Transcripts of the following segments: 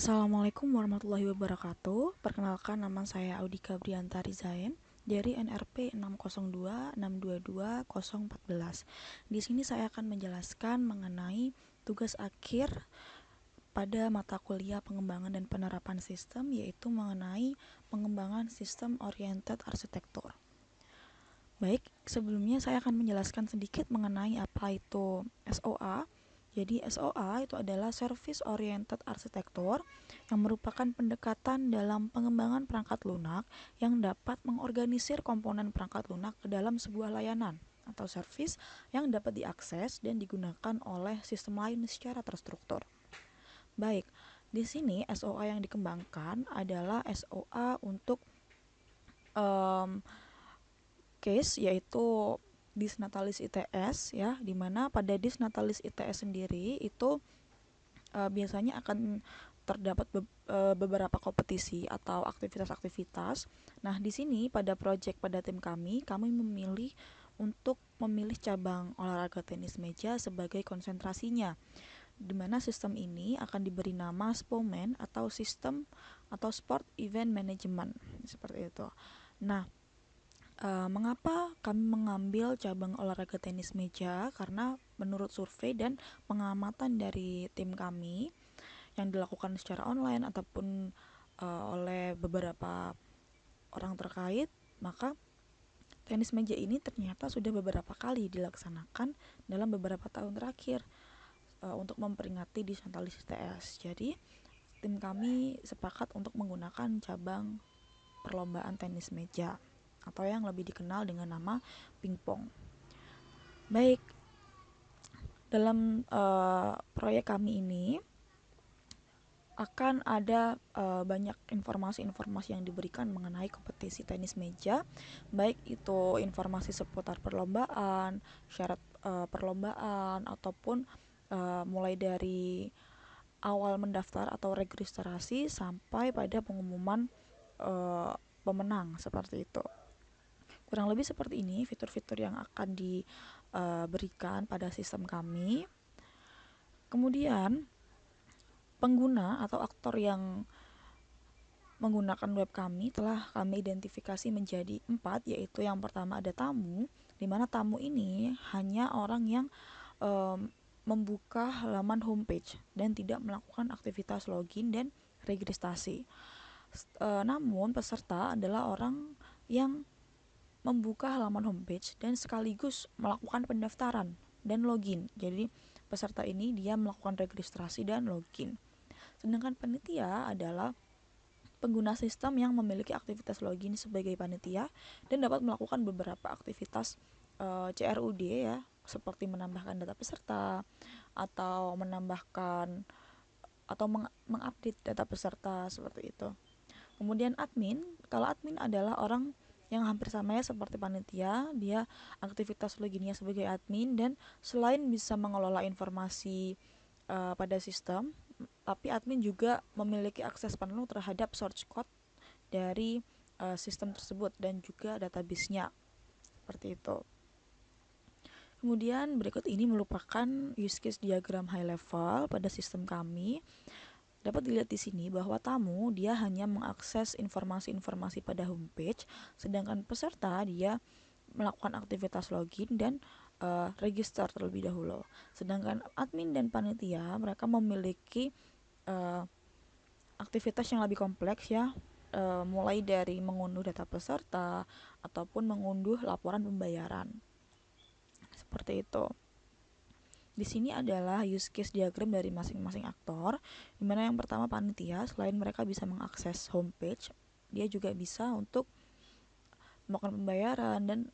Assalamualaikum warahmatullahi wabarakatuh. Perkenalkan, nama saya Audika Briantari Zain dari NRP 602622014. Di sini saya akan menjelaskan mengenai tugas akhir pada mata kuliah pengembangan dan penerapan sistem, yaitu mengenai pengembangan sistem oriented arsitektur. Baik, sebelumnya saya akan menjelaskan sedikit mengenai apa itu SOA. Jadi SOA itu adalah Service Oriented Architecture, yang merupakan pendekatan dalam pengembangan perangkat lunak yang dapat mengorganisir komponen perangkat lunak ke dalam sebuah layanan atau service yang dapat diakses dan digunakan oleh sistem lain secara terstruktur. Baik, di sini SOA yang dikembangkan adalah SOA untuk case, yaitu Disnatalis ITS, ya, dimana pada Disnatalis ITS sendiri itu biasanya akan terdapat beberapa kompetisi atau aktivitas-aktivitas. Nah, di sini pada tim kami memilih untuk memilih cabang olahraga tenis meja sebagai konsentrasinya, di mana sistem ini akan diberi nama SPOMAN atau sistem atau Sport Event Management, seperti itu. Nah, mengapa kami mengambil cabang olahraga tenis meja? Karena menurut survei dan pengamatan dari tim kami yang dilakukan secara online ataupun oleh beberapa orang terkait, maka tenis meja ini ternyata sudah beberapa kali dilaksanakan dalam beberapa tahun terakhir untuk memperingati Disnatalis ITS. Jadi tim kami sepakat untuk menggunakan cabang perlombaan tenis meja atau yang lebih dikenal dengan nama pingpong. Baik, dalam proyek kami ini akan ada banyak informasi-informasi yang diberikan mengenai kompetisi tenis meja, baik itu informasi seputar perlombaan, syarat perlombaan, ataupun mulai dari awal mendaftar atau registrasi sampai pada pengumuman pemenang, seperti itu. Kurang lebih seperti ini fitur-fitur yang akan diberikan pada sistem kami. Kemudian pengguna atau aktor yang menggunakan web kami telah kami identifikasi menjadi 4, yaitu yang pertama ada tamu, di mana tamu ini hanya orang yang membuka halaman homepage dan tidak melakukan aktivitas login dan registrasi. Namun peserta adalah orang yang membuka halaman homepage dan sekaligus melakukan pendaftaran dan login. Jadi peserta ini dia melakukan registrasi dan login. Sedangkan panitia adalah pengguna sistem yang memiliki aktivitas login sebagai panitia dan dapat melakukan beberapa aktivitas CRUD, ya, seperti menambahkan data peserta atau menambahkan atau mengupdate data peserta, seperti itu. Kemudian admin, kalau admin adalah orang yang hampir sama ya seperti panitia, dia aktivitas loginnya sebagai admin dan selain bisa mengelola informasi pada sistem, tapi admin juga memiliki akses penuh terhadap source code dari sistem tersebut dan juga database-nya, seperti itu. Kemudian berikut ini merupakan use case diagram high level pada sistem kami. Dapat dilihat di sini bahwa tamu dia hanya mengakses informasi-informasi pada homepage, sedangkan peserta dia melakukan aktivitas login dan register terlebih dahulu. Sedangkan admin dan panitia mereka memiliki aktivitas yang lebih kompleks, ya, mulai dari mengunduh data peserta ataupun mengunduh laporan pembayaran, seperti itu. Di sini adalah use case diagram dari masing-masing aktor, di mana yang pertama panitia, selain mereka bisa mengakses homepage, dia juga bisa untuk melakukan pembayaran dan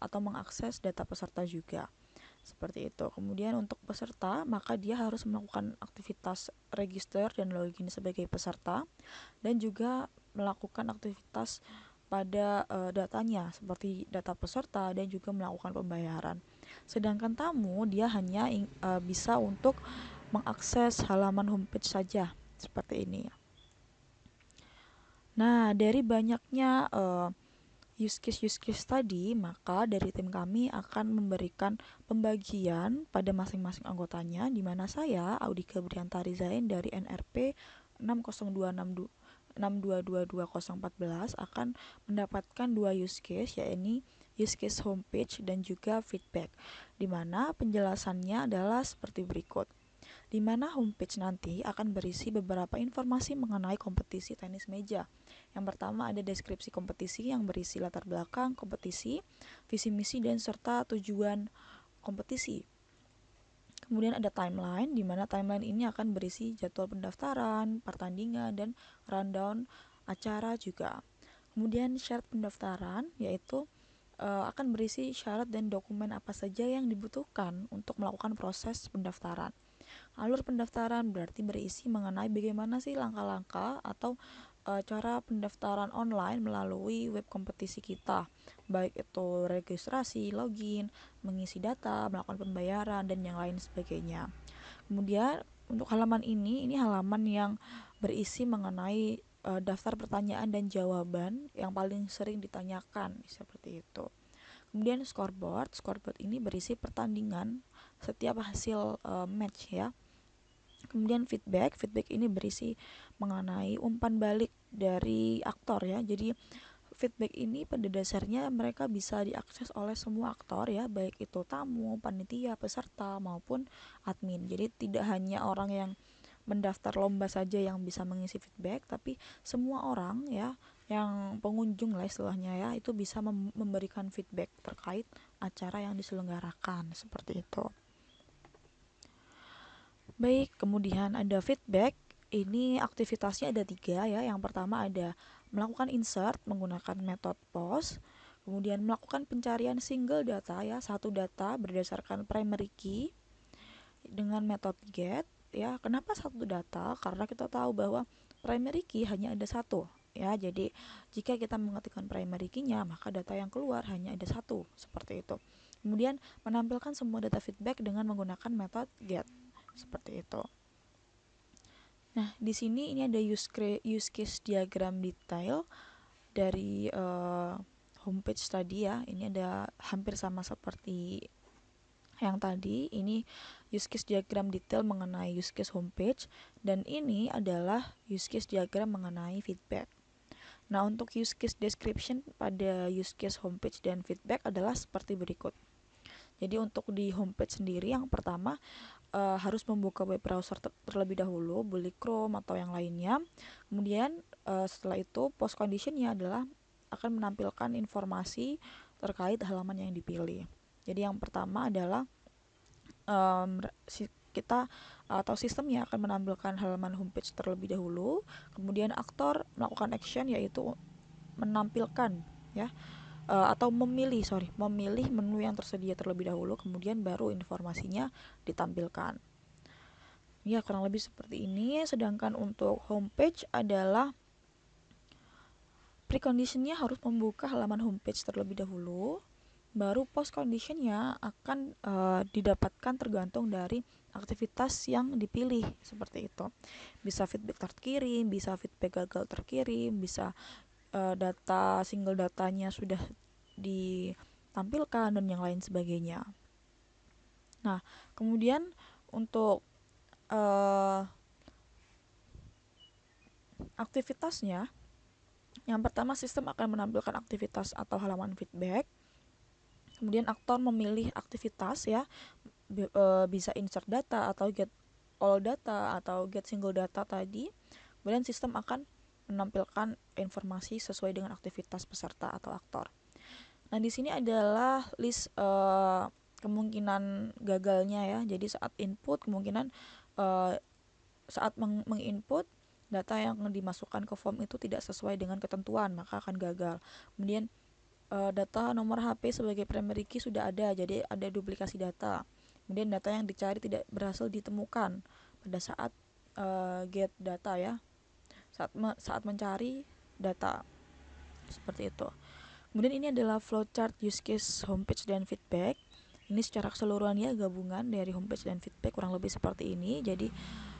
atau mengakses data peserta juga, seperti itu. Kemudian untuk peserta, maka dia harus melakukan aktivitas register dan login sebagai peserta dan juga melakukan aktivitas pada datanya seperti data peserta dan juga melakukan pembayaran. Sedangkan tamu dia hanya bisa untuk mengakses halaman homepage saja, seperti ini. Nah, dari banyaknya use case tadi, maka dari tim kami akan memberikan pembagian pada masing-masing anggotanya, di mana saya, Audika Briantari Zain dari NRP 602.622.014 akan mendapatkan dua use case, yaitu use case homepage dan juga feedback, di mana penjelasannya adalah seperti berikut. Di mana homepage nanti akan berisi beberapa informasi mengenai kompetisi tenis meja. Yang pertama ada deskripsi kompetisi yang berisi latar belakang kompetisi, visi misi dan serta tujuan kompetisi. Kemudian ada timeline, di mana timeline ini akan berisi jadwal pendaftaran, pertandingan, dan rundown acara juga. Kemudian syarat pendaftaran, yaitu akan berisi syarat dan dokumen apa saja yang dibutuhkan untuk melakukan proses pendaftaran. Alur pendaftaran berarti berisi mengenai bagaimana sih langkah-langkah atau cara pendaftaran online melalui web kompetisi kita, baik itu registrasi, login, mengisi data, melakukan pembayaran, dan yang lain sebagainya. Kemudian untuk halaman ini halaman yang berisi mengenai daftar pertanyaan dan jawaban yang paling sering ditanyakan, seperti itu. Kemudian scoreboard ini berisi pertandingan setiap hasil match ya. Kemudian feedback ini berisi mengenai umpan balik dari aktor ya. Jadi feedback ini pada dasarnya mereka bisa diakses oleh semua aktor ya, baik itu tamu, panitia, peserta maupun admin. Jadi tidak hanya orang yang mendaftar lomba saja yang bisa mengisi feedback, tapi semua orang ya, yang pengunjung lah istilahnya ya, itu bisa memberikan feedback terkait acara yang diselenggarakan, seperti itu. Baik, kemudian ada feedback. Ini aktivitasnya ada 3 ya. Yang pertama ada melakukan insert menggunakan metode post. Kemudian melakukan pencarian single data ya, satu data berdasarkan primary key dengan metode get ya. Kenapa satu data? Karena kita tahu bahwa primary key hanya ada satu ya. Jadi jika kita mengetikkan primary key-nya, maka data yang keluar hanya ada satu, seperti itu. Kemudian menampilkan semua data feedback dengan menggunakan metode get, seperti itu. Nah, di sini ini ada use case diagram detail dari homepage tadi ya. Ini ada hampir sama seperti yang tadi. Ini use case diagram detail mengenai use case homepage, dan ini adalah use case diagram mengenai feedback. Nah, untuk use case description pada use case homepage dan feedback adalah seperti berikut. Jadi untuk di homepage sendiri, yang pertama harus membuka web browser terlebih dahulu, boleh Chrome atau yang lainnya. Kemudian setelah itu post conditionnya adalah akan menampilkan informasi terkait halaman yang dipilih. Jadi yang pertama adalah kita atau sistemnya akan menampilkan halaman homepage terlebih dahulu. Kemudian aktor melakukan action, yaitu menampilkan ya, atau memilih menu yang tersedia terlebih dahulu, kemudian baru informasinya ditampilkan. Ya, kurang lebih seperti ini. Sedangkan untuk homepage adalah preconditionnya harus membuka halaman homepage terlebih dahulu, baru post conditionnya akan didapatkan tergantung dari aktivitas yang dipilih, seperti itu. Bisa feedback terkirim, bisa feedback gagal terkirim, bisa data single datanya sudah ditampilkan, dan yang lain sebagainya. Nah, kemudian untuk aktivitasnya, yang pertama sistem akan menampilkan aktivitas atau halaman feedback. Kemudian aktor memilih aktivitas ya, bisa insert data atau get all data atau get single data tadi. Kemudian sistem akan menampilkan informasi sesuai dengan aktivitas peserta atau aktor. Nah, di sini adalah list kemungkinan gagalnya ya. Jadi saat input, kemungkinan saat menginput data yang dimasukkan ke form itu tidak sesuai dengan ketentuan, maka akan gagal. Kemudian data nomor HP sebagai primary key sudah ada, jadi ada duplikasi data. Kemudian data yang dicari tidak berhasil ditemukan pada saat get data ya, saat mencari data, seperti itu. Kemudian ini adalah flowchart use case homepage dan feedback. Ini secara keseluruhan ya, gabungan dari homepage dan feedback kurang lebih seperti ini. Jadi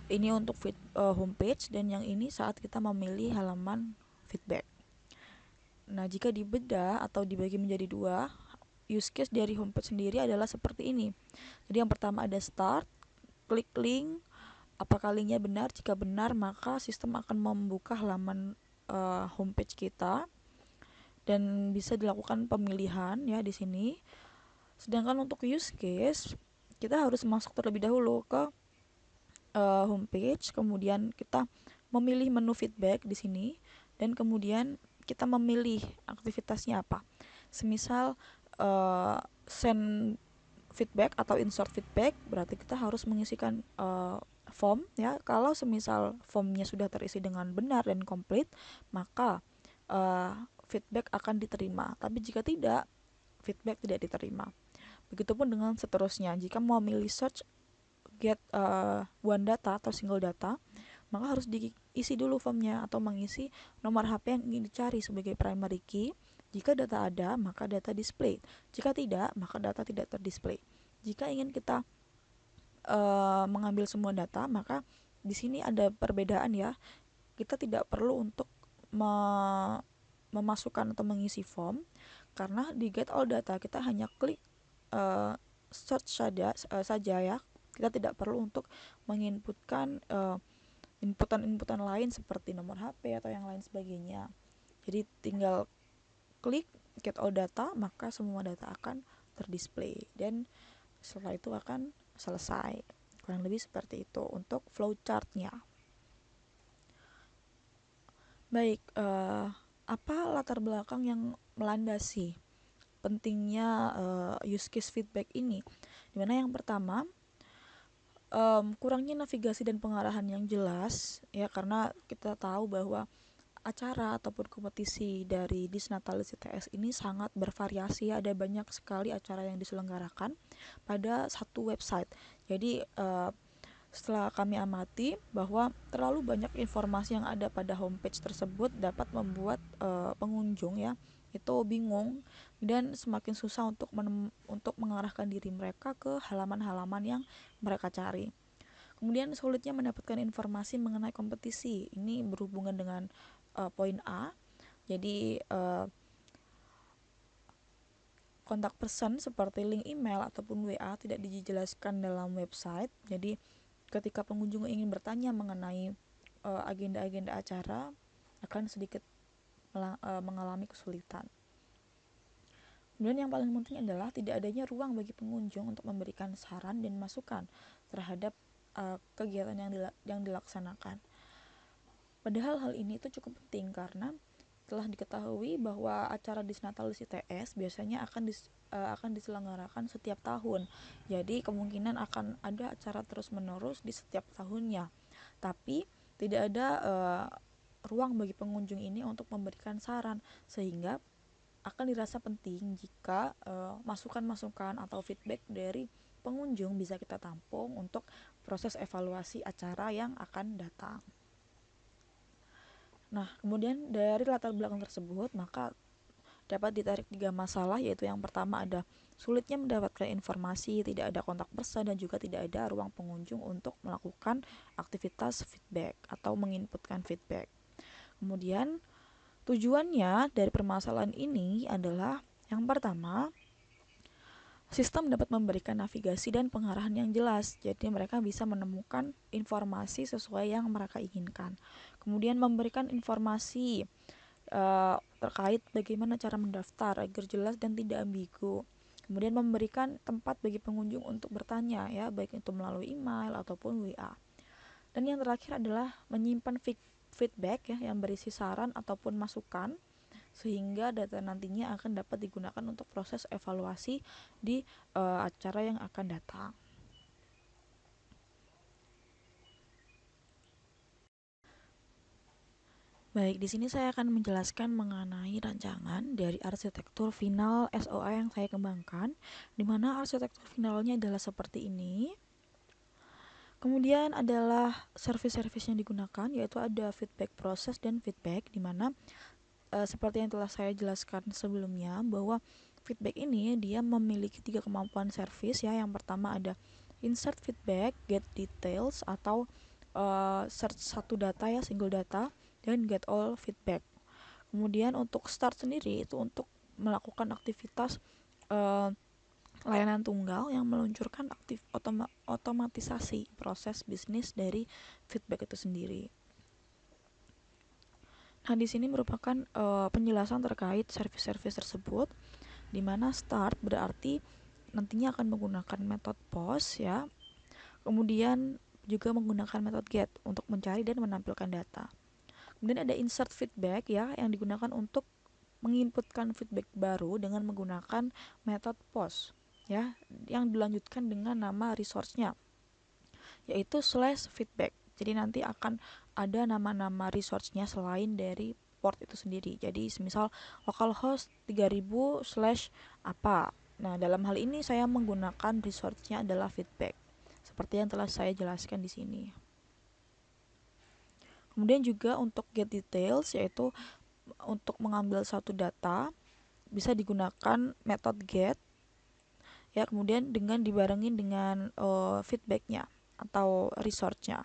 ini untuk homepage, dan yang ini saat kita memilih halaman feedback. Nah, jika dibedah atau dibagi menjadi 2, use case dari homepage sendiri adalah seperti ini. Jadi yang pertama ada start, klik link, apa kalinya benar. Jika benar, maka sistem akan membuka halaman homepage kita dan bisa dilakukan pemilihan ya di sini. Sedangkan untuk use case, kita harus masuk terlebih dahulu ke homepage, kemudian kita memilih menu feedback di sini, dan kemudian kita memilih aktivitasnya apa. Semisal send feedback atau insert feedback, berarti kita harus mengisikan form ya. Kalau semisal formnya sudah terisi dengan benar dan komplit, maka feedback akan diterima. Tapi jika tidak, feedback tidak diterima. Begitupun dengan seterusnya. Jika mau milih search get one data atau single data, maka harus diisi dulu formnya atau mengisi nomor HP yang ingin dicari sebagai primary key. Jika data ada, maka data display. Jika tidak, maka data tidak terdisplay. Jika ingin kita mengambil semua data, maka di sini ada perbedaan ya. Kita tidak perlu untuk memasukkan atau mengisi form, karena di get all data kita hanya klik search saja ya. Kita tidak perlu untuk menginputkan inputan-inputan lain seperti nomor HP atau yang lain sebagainya. Jadi tinggal klik get all data, maka semua data akan terdisplay dan setelah itu akan selesai. Kurang lebih seperti itu untuk flowchartnya. Baik, apa latar belakang yang melandasi pentingnya use case feedback ini? Dimana yang pertama, kurangnya navigasi dan pengarahan yang jelas ya, karena kita tahu bahwa acara ataupun kompetisi dari Disnatalis ITS ini sangat bervariasi. Ada banyak sekali acara yang diselenggarakan pada satu website. Jadi setelah kami amati bahwa terlalu banyak informasi yang ada pada homepage tersebut dapat membuat pengunjung ya itu bingung dan semakin susah untuk mengarahkan diri mereka ke halaman-halaman yang mereka cari. Kemudian sulitnya mendapatkan informasi mengenai kompetisi. Ini berhubungan dengan poin A. Jadi kontak person seperti link email ataupun WA tidak dijelaskan dalam website. Jadi ketika pengunjung ingin bertanya mengenai agenda-agenda acara, akan sedikit mengalami kesulitan. Kemudian yang paling penting adalah tidak adanya ruang bagi pengunjung untuk memberikan saran dan masukan terhadap kegiatan yang dilaksanakan. Padahal hal ini itu cukup penting karena telah diketahui bahwa acara Disnatalis ITS biasanya akan diselenggarakan setiap tahun. Jadi kemungkinan akan ada acara terus-menerus di setiap tahunnya. Tapi tidak ada ruang bagi pengunjung ini untuk memberikan saran, sehingga akan dirasa penting jika masukan-masukan atau feedback dari pengunjung bisa kita tampung untuk proses evaluasi acara yang akan datang. Nah, kemudian dari latar belakang tersebut, maka dapat ditarik 3 masalah, yaitu yang pertama ada sulitnya mendapatkan informasi, tidak ada kontak person, dan juga tidak ada ruang pengunjung untuk melakukan aktivitas feedback atau menginputkan feedback. Kemudian tujuannya dari permasalahan ini adalah yang pertama, sistem dapat memberikan navigasi dan pengarahan yang jelas, jadi mereka bisa menemukan informasi sesuai yang mereka inginkan. Kemudian memberikan informasi terkait bagaimana cara mendaftar agar jelas dan tidak ambigu. Kemudian memberikan tempat bagi pengunjung untuk bertanya ya, baik itu melalui email ataupun WA. Dan yang terakhir adalah menyimpan feedback ya yang berisi saran ataupun masukan, sehingga data nantinya akan dapat digunakan untuk proses evaluasi di acara yang akan datang. Baik, di sini saya akan menjelaskan mengenai rancangan dari arsitektur final SOA yang saya kembangkan, di mana arsitektur finalnya adalah seperti ini. Kemudian adalah service-service yang digunakan, yaitu ada feedback proses dan feedback, di mana seperti yang telah saya jelaskan sebelumnya bahwa feedback ini dia memiliki 3 kemampuan service ya. Yang pertama ada insert feedback, get details atau search satu data ya, single data, dan get all feedback. Kemudian untuk start sendiri itu untuk melakukan aktivitas layanan tunggal yang meluncurkan otomatisasi proses bisnis dari feedback itu sendiri. Nah, di sini merupakan penjelasan terkait service-service tersebut, di mana start berarti nantinya akan menggunakan metode post ya. Kemudian juga menggunakan metode get untuk mencari dan menampilkan data. Kemudian ada insert feedback ya, yang digunakan untuk menginputkan feedback baru dengan menggunakan metode post ya, yang dilanjutkan dengan nama resource-nya yaitu /feedback. Jadi nanti akan ada nama-nama resource-nya selain dari port itu sendiri. Jadi misal localhost 3000 slash apa. Nah, dalam hal ini saya menggunakan resource-nya adalah feedback, seperti yang telah saya jelaskan di sini. Kemudian juga untuk get details, yaitu untuk mengambil satu data bisa digunakan metode get ya, kemudian dengan dibarengin dengan feedbacknya atau resource-nya.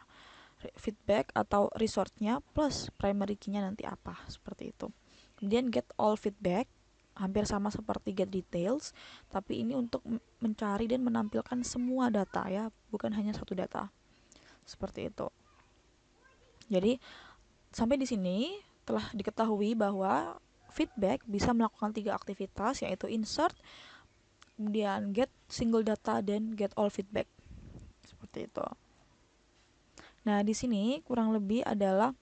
Feedback atau resource-nya plus primary key-nya nanti apa, seperti itu. Kemudian get all feedback hampir sama seperti get details, tapi ini untuk mencari dan menampilkan semua data ya, bukan hanya satu data. Seperti itu. Jadi sampai di sini telah diketahui bahwa feedback bisa melakukan 3 aktivitas, yaitu insert, kemudian get single data, dan get all feedback. Seperti itu. Nah, di sini kurang lebih adalah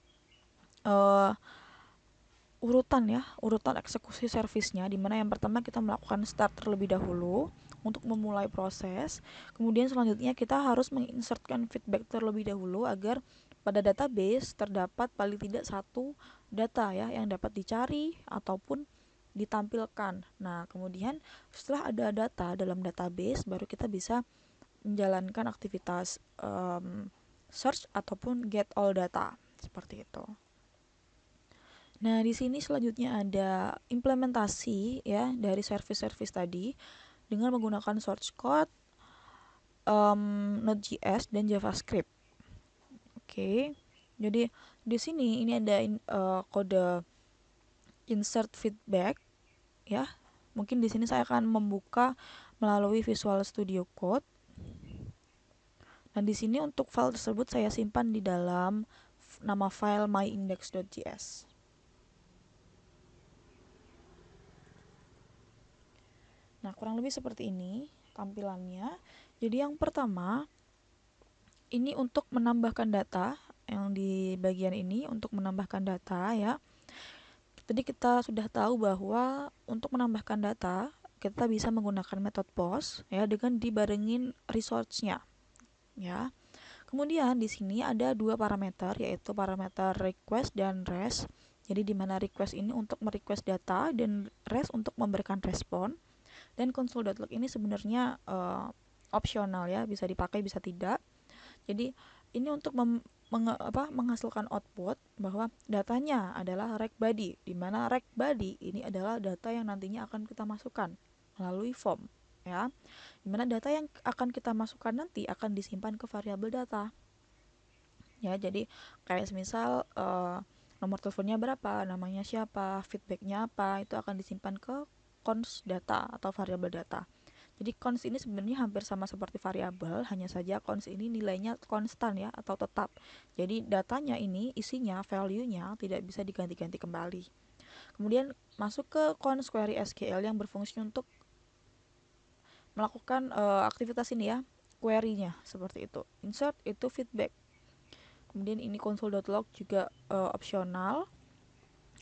urutan eksekusi servisnya, di mana yang pertama kita melakukan start terlebih dahulu untuk memulai proses. Kemudian selanjutnya kita harus menginsertkan feedback terlebih dahulu agar pada database terdapat paling tidak satu data ya yang dapat dicari ataupun ditampilkan. Nah, kemudian setelah ada data dalam database, baru kita bisa menjalankan aktivitas search ataupun get all data, seperti itu. Nah, di sini selanjutnya ada implementasi ya dari service-service tadi dengan menggunakan source code, Node.js dan JavaScript. Oke. Jadi di sini ini ada kode insert feedback ya. Mungkin di sini saya akan membuka melalui Visual Studio Code. Nah, di sini untuk file tersebut saya simpan di dalam nama file myindex.js. Nah, kurang lebih seperti ini tampilannya. Jadi yang pertama, ini untuk menambahkan data, yang di bagian ini untuk menambahkan data ya. Tadi kita sudah tahu bahwa untuk menambahkan data, kita bisa menggunakan metode post ya dengan dibarengin resource-nya ya. Kemudian di sini ada dua parameter, yaitu parameter request dan rest. Jadi di mana request ini untuk merequest data dan rest untuk memberikan respon. Dan console.log ini sebenarnya opsional ya, bisa dipakai bisa tidak. Jadi ini untuk menghasilkan output bahwa datanya adalah rec body, di mana rec body ini adalah data yang nantinya akan kita masukkan melalui form ya. Dimana data yang akan kita masukkan nanti akan disimpan ke variabel data ya. Jadi kayak misal nomor teleponnya berapa, namanya siapa, feedbacknya apa, itu akan disimpan ke cons data atau variabel data. Jadi cons ini sebenarnya hampir sama seperti variabel, hanya saja cons ini nilainya konstan ya atau tetap. Jadi datanya ini isinya, value-nya tidak bisa diganti-ganti kembali. Kemudian masuk ke cons query SQL yang berfungsi untuk melakukan aktivitas ini ya, query-nya seperti itu. Insert itu feedback. Kemudian ini console.log juga opsional.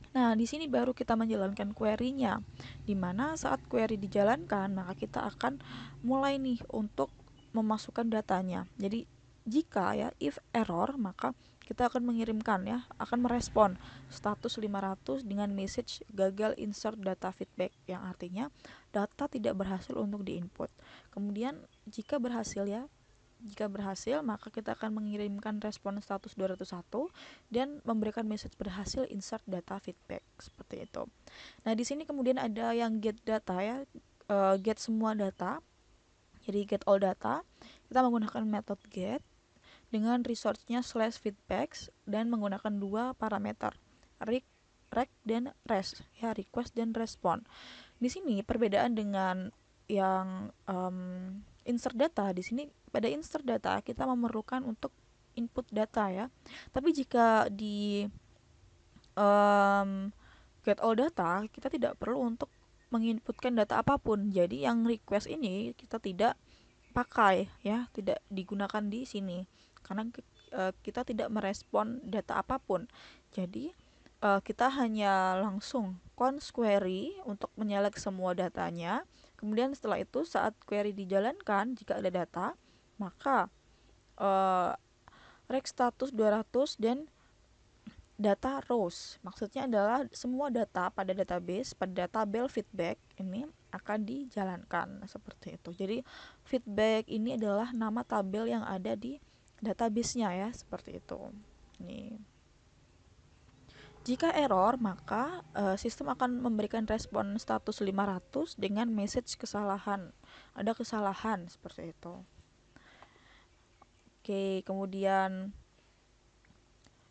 Nah, di sini baru kita menjalankan query-nya. Dimana saat query dijalankan, maka kita akan mulai nih untuk memasukkan datanya. Jadi jika ya if error, maka kita akan mengirimkan ya, akan merespon status 500 dengan message gagal insert data feedback, yang artinya data tidak berhasil untuk diinput. Kemudian jika berhasil ya, jika berhasil, maka kita akan mengirimkan respon status 201 dan memberikan message berhasil insert data feedback, seperti itu. Nah, di sini kemudian ada yang get data ya, get semua data. Jadi get all data. Kita menggunakan metode get dengan resource-nya /feedbacks dan menggunakan dua parameter, rec dan rest ya, request dan respon. Di sini perbedaan dengan yang insert data, di sini pada insert data kita memerlukan untuk input data ya. Tapi jika di get all data kita tidak perlu untuk menginputkan data apapun. Jadi yang request ini kita tidak pakai ya, tidak digunakan di sini karena kita tidak merespon data apapun. Jadi kita hanya langsung const query untuk menyalek semua datanya. Kemudian setelah itu saat query dijalankan, jika ada data, maka rec status 200 dan data rows. Maksudnya adalah semua data pada database, pada tabel feedback ini akan dijalankan seperti itu. Jadi feedback ini adalah nama tabel yang ada di database-nya ya, seperti itu. Nih. Jika error, maka sistem akan memberikan respon status 500 dengan message kesalahan. Ada kesalahan seperti itu. Oke, kemudian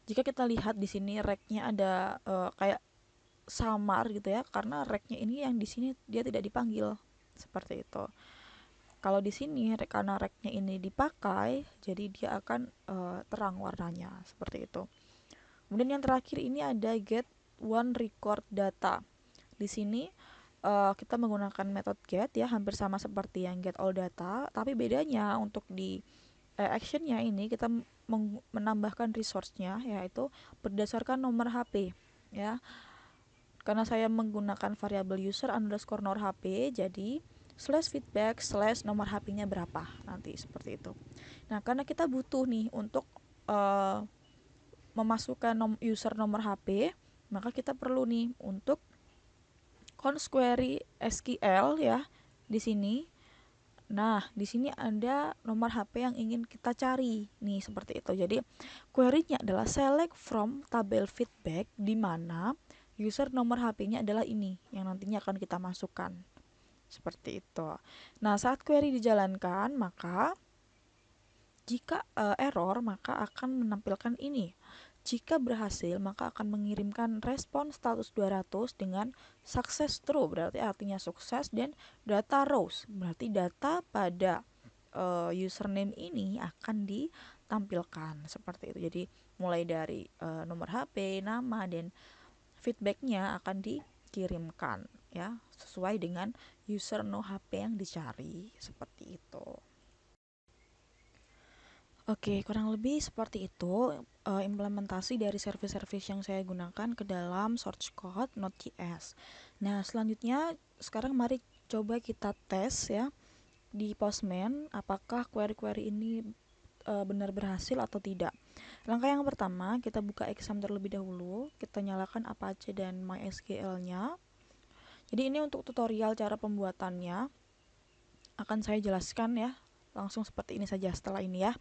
jika kita lihat di sini rec-nya ada kayak samar gitu ya, karena rec-nya ini yang di sini dia tidak dipanggil seperti itu. Kalau di sini karena rec-nya ini dipakai, jadi dia akan terang warnanya seperti itu. Kemudian yang terakhir ini ada get one record data. Di sini kita menggunakan metode get ya, hampir sama seperti yang get all data, tapi bedanya untuk di actionnya ini kita menambahkan resource-nya, yaitu berdasarkan nomor HP ya. Karena saya menggunakan variabel user underscore nomor HP, jadi slash feedback slash nomor HP-nya berapa nanti seperti itu. Nah, karena kita butuh nih untuk memasukkan user nomor HP, maka kita perlu nih untuk const query SQL ya di sini. Nah, di sini ada nomor HP yang ingin kita cari nih seperti itu. Jadi query-nya adalah select from tabel feedback di mana user nomor HP-nya adalah ini yang nantinya akan kita masukkan. Seperti itu. Nah, saat query dijalankan, maka jika error, maka akan menampilkan ini. Jika berhasil, maka akan mengirimkan respon status 200 dengan success true, berarti artinya sukses, dan data rows, berarti data pada username ini akan ditampilkan seperti itu. Jadi mulai dari nomor HP, nama, dan feedbacknya akan dikirimkan ya, sesuai dengan user no HP yang dicari seperti itu. Oke, kurang lebih seperti itu implementasi dari service-service yang saya gunakan ke dalam source code Node.js. Nah, selanjutnya sekarang mari coba kita tes ya di Postman apakah query-query ini benar berhasil atau tidak. Langkah yang pertama, kita buka exam terlebih dahulu, kita nyalakan Apache dan MySQL-nya. Jadi ini untuk tutorial cara pembuatannya akan saya jelaskan ya, langsung seperti ini saja setelah ini ya.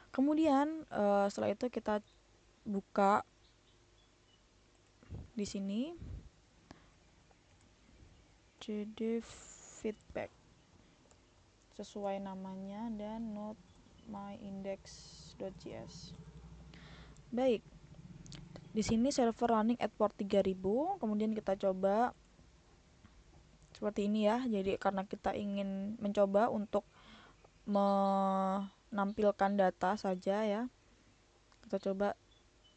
Kemudian setelah itu kita buka di sini cd feedback sesuai namanya dan node myindex.js. Baik. Di sini server running at port 3000, kemudian kita coba seperti ini ya. Jadi karena kita ingin mencoba untuk menampilkan data saja ya. Kita coba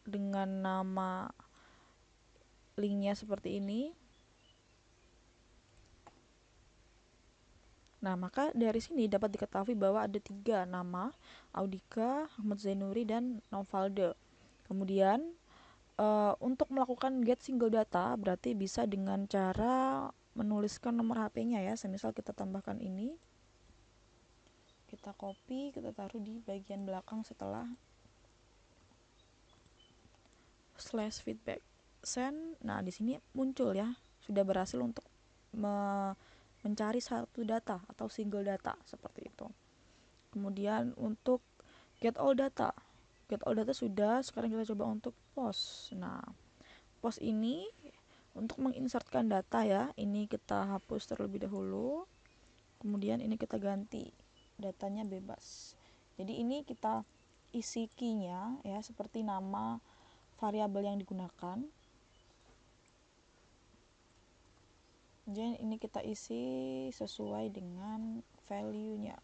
dengan nama linknya seperti ini. Nah, maka dari sini dapat diketahui bahwa ada 3 nama, Audika, Ahmad Zainuri, dan Novalde. Kemudian untuk melakukan get single data berarti bisa dengan cara menuliskan nomor HP-nya ya. Semisal kita tambahkan ini, kita copy, kita taruh di bagian belakang setelah slash feedback send. Nah, di sini muncul ya, sudah berhasil untuk mencari satu data atau single data seperti itu. Kemudian untuk get all data sudah. Sekarang kita coba untuk post. Nah, post ini untuk menginsertkan data ya, ini kita hapus terlebih dahulu, kemudian ini kita ganti datanya bebas. Jadi ini kita isi key-nya ya, seperti nama variabel yang digunakan. Kemudian ini kita isi sesuai dengan value-nya.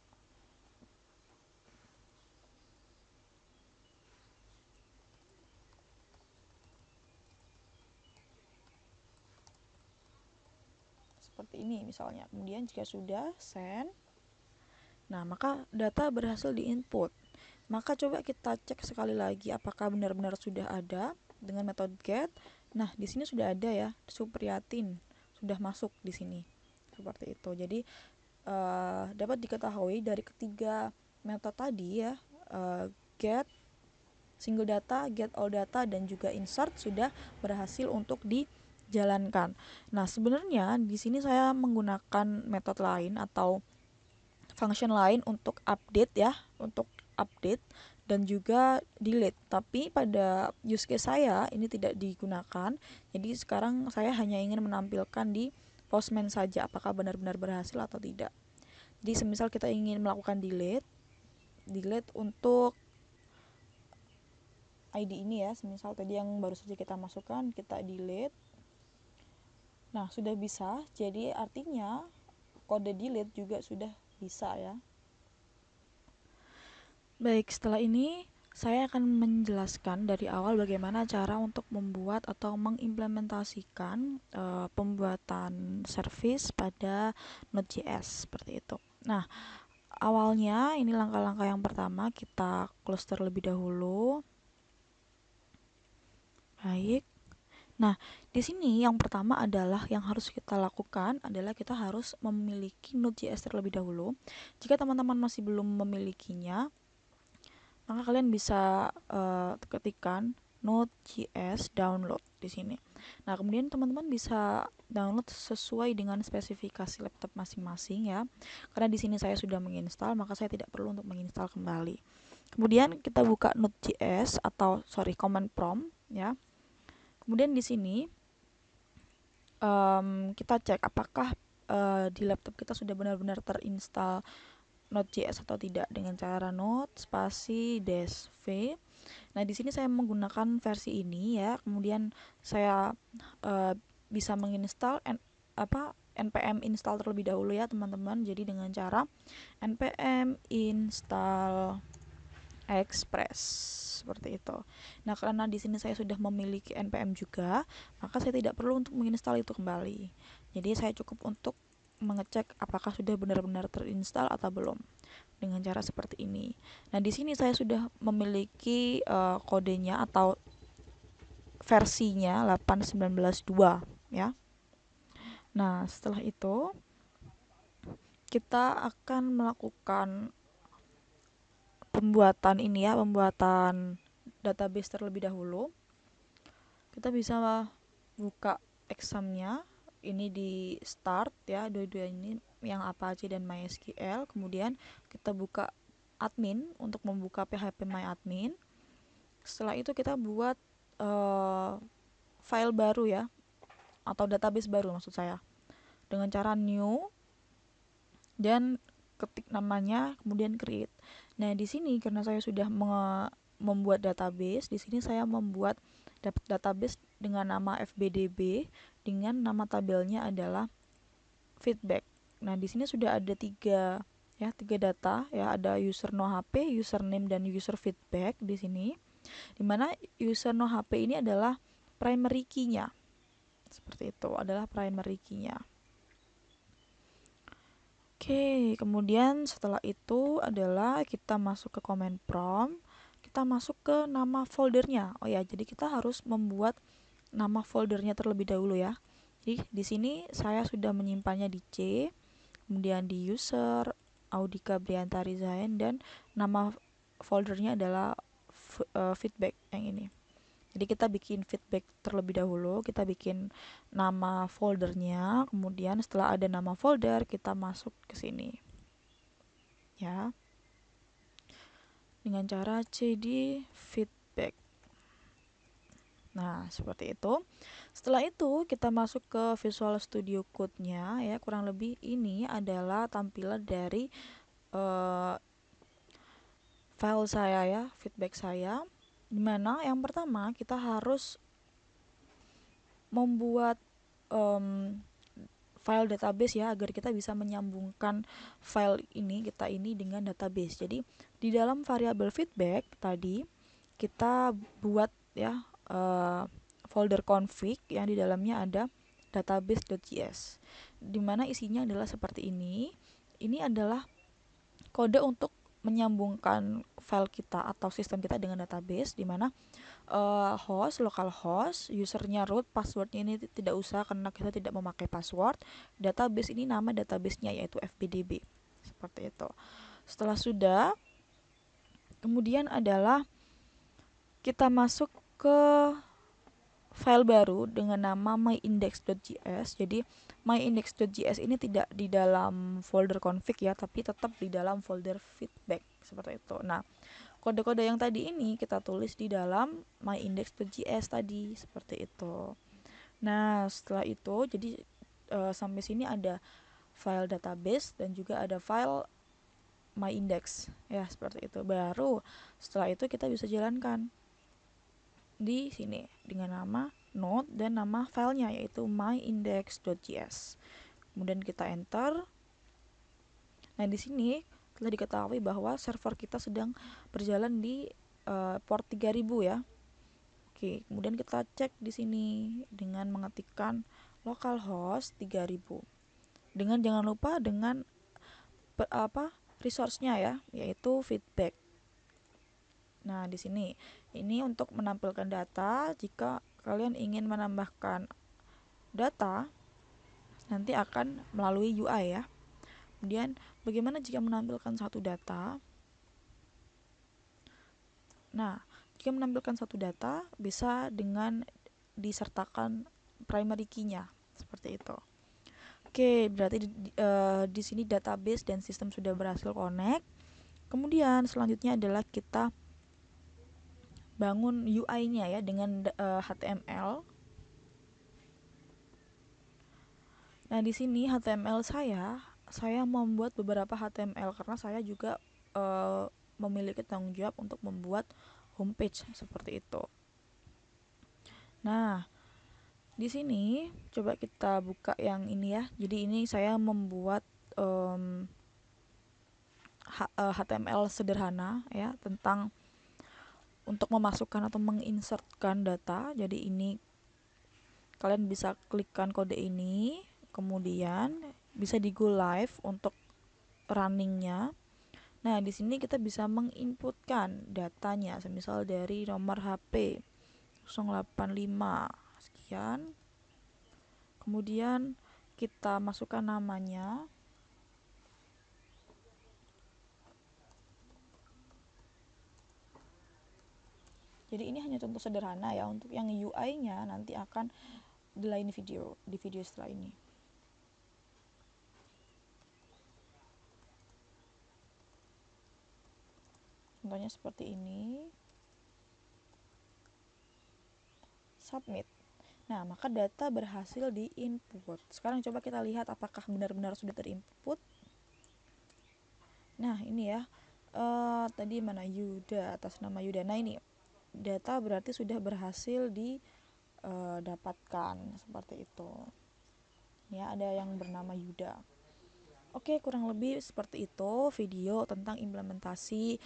Seperti ini misalnya. Kemudian jika sudah send, nah maka data berhasil diinput. Maka coba kita cek sekali lagi apakah benar-benar sudah ada dengan metode get. Nah, di sini sudah ada ya, Supriyatin sudah masuk di sini. Seperti itu. Jadi dapat diketahui dari ketiga metode tadi ya, get, single data, get all data, dan juga insert sudah berhasil untuk dijalankan. Nah, sebenarnya di sini saya menggunakan metode lain atau function lain untuk update ya, untuk update dan juga delete. Tapi pada use case saya ini tidak digunakan. Jadi sekarang saya hanya ingin menampilkan di Postman saja apakah benar-benar berhasil atau tidak. Jadi semisal kita ingin melakukan delete untuk ID ini ya, semisal tadi yang baru saja kita masukkan, kita delete. Nah, sudah bisa. Jadi artinya kode delete juga sudah bisa ya. Baik, setelah ini saya akan menjelaskan dari awal bagaimana cara untuk membuat atau mengimplementasikan pembuatan service pada Node.js seperti itu. Nah, awalnya ini langkah-langkah yang pertama, kita cluster lebih dahulu. Baik. Nah, di sini yang pertama adalah yang harus kita lakukan adalah kita harus memiliki Node.js terlebih dahulu. Jika teman-teman masih belum memilikinya, maka kalian bisa ketikkan Node.js download di sini. Nah, kemudian teman-teman bisa download sesuai dengan spesifikasi laptop masing-masing ya. Karena di sini saya sudah menginstal, maka saya tidak perlu untuk menginstal kembali. Kemudian kita buka Node.js atau command prompt ya. Kemudian di sini kita cek apakah di laptop kita sudah benar-benar terinstall Node.js atau tidak dengan cara node spasi dash v. Nah, di sini saya menggunakan versi ini ya. Kemudian saya bisa menginstal npm install terlebih dahulu ya, teman-teman. Jadi dengan cara npm install express seperti itu. Nah, karena di sini saya sudah memiliki npm juga, maka saya tidak perlu untuk menginstal itu kembali. Jadi saya cukup untuk mengecek apakah sudah benar-benar terinstall atau belum dengan cara seperti ini. Nah, di sini saya sudah memiliki kodenya atau versinya 8.19.2 ya. Nah, setelah itu kita akan melakukan pembuatan database terlebih dahulu. Kita bisa buka examnya, ini di start ya, dua-dua ini yang Apache dan MySQL. Kemudian kita buka admin untuk membuka phpMyAdmin. Setelah itu kita buat file baru ya, atau database baru maksud saya, dengan cara new dan ketik namanya, kemudian create. Nah, di sini karena saya sudah membuat database, di sini saya membuat database dengan nama FBDB dengan nama tabelnya adalah feedback. Nah, di sini sudah ada tiga data ya, ada user no HP, username, dan user feedback di sini. Dimana user no HP ini adalah primary key-nya. Seperti itu, adalah primary key-nya. Oke, kemudian setelah itu adalah kita masuk ke command prompt, kita masuk ke nama foldernya. Oh ya, jadi kita harus membuat nama foldernya terlebih dahulu ya. Jadi di sini saya sudah menyimpannya di C, kemudian di user, Audika Brianta Rizain, dan nama foldernya adalah feedback yang ini. Jadi kita bikin feedback terlebih dahulu, kita bikin nama foldernya, kemudian setelah ada nama folder kita masuk ke sini. Ya. Dengan cara cd feedback. Nah, seperti itu. Setelah itu kita masuk ke Visual Studio Code-nya ya, kurang lebih ini adalah tampilan dari file saya ya, feedback saya. Dimana yang pertama kita harus membuat file database ya, agar kita bisa menyambungkan file kita ini dengan database. Jadi di dalam variabel feedback tadi kita buat ya folder config yang di dalamnya ada database.js, dimana isinya adalah seperti ini. Ini adalah kode untuk menyambungkan file kita atau sistem kita dengan database, dimana localhost, usernya root, passwordnya ini tidak usah karena kita tidak memakai password. Database ini nama databasenya yaitu FBDB, seperti itu. Setelah sudah, kemudian adalah kita masuk ke file baru dengan nama myindex.js. Jadi myindex.js ini tidak di dalam folder config ya, tapi tetap di dalam folder feedback, seperti itu. Nah, kode-kode yang tadi ini kita tulis di dalam myindex.js tadi, seperti itu. Nah, setelah itu jadi sampai sini ada file database dan juga ada file myindex ya, seperti itu. Baru setelah itu kita bisa jalankan di sini dengan nama node dan nama filenya yaitu myindex.js. Kemudian kita enter. Nah, di sini telah diketahui bahwa server kita sedang berjalan di port 3000 ya. Oke, kemudian kita cek di sini dengan mengetikkan localhost 3000. Dengan jangan lupa dengan resource-nya ya, yaitu feedback. Nah, di sini ini untuk menampilkan data. Jika kalian ingin menambahkan data, nanti akan melalui UI ya. Kemudian bagaimana jika menampilkan satu data? Nah, jika menampilkan satu data bisa dengan disertakan primary key-nya, seperti itu. Oke, berarti di sini database dan sistem sudah berhasil connect. Kemudian selanjutnya adalah kita bangun UI-nya ya dengan HTML. Nah, di sini HTML saya membuat beberapa HTML karena saya juga memiliki tanggung jawab untuk membuat homepage seperti itu. Nah, di sini coba kita buka yang ini ya. Jadi ini saya membuat HTML sederhana ya tentang untuk memasukkan atau menginsertkan data. Jadi ini kalian bisa klikkan kode ini, kemudian bisa di go live untuk runningnya. Nah, di sini kita bisa menginputkan datanya, semisal dari nomor HP 085 sekian. Kemudian kita masukkan namanya. Jadi ini hanya contoh sederhana ya, untuk yang UI-nya nanti akan di lain video, di video setelah ini. Contohnya seperti ini. Submit. Nah, maka data berhasil di-input. Sekarang coba kita lihat apakah benar-benar sudah ter-input. Nah, ini ya. Tadi mana Yuda, atas nama Yuda. Nah, ini data berarti sudah berhasil didapatkan seperti itu. Ya, ada yang bernama Yuda. Oke, kurang lebih seperti itu video tentang implementasi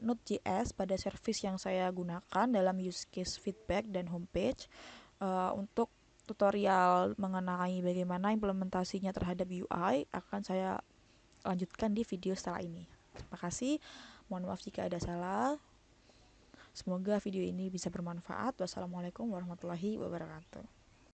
Node.js pada service yang saya gunakan dalam use case feedback dan homepage. Untuk tutorial mengenai bagaimana implementasinya terhadap UI akan saya lanjutkan di video setelah ini. Terima kasih. Mohon maaf jika ada salah. Semoga video ini bisa bermanfaat. Wassalamualaikum warahmatullahi wabarakatuh.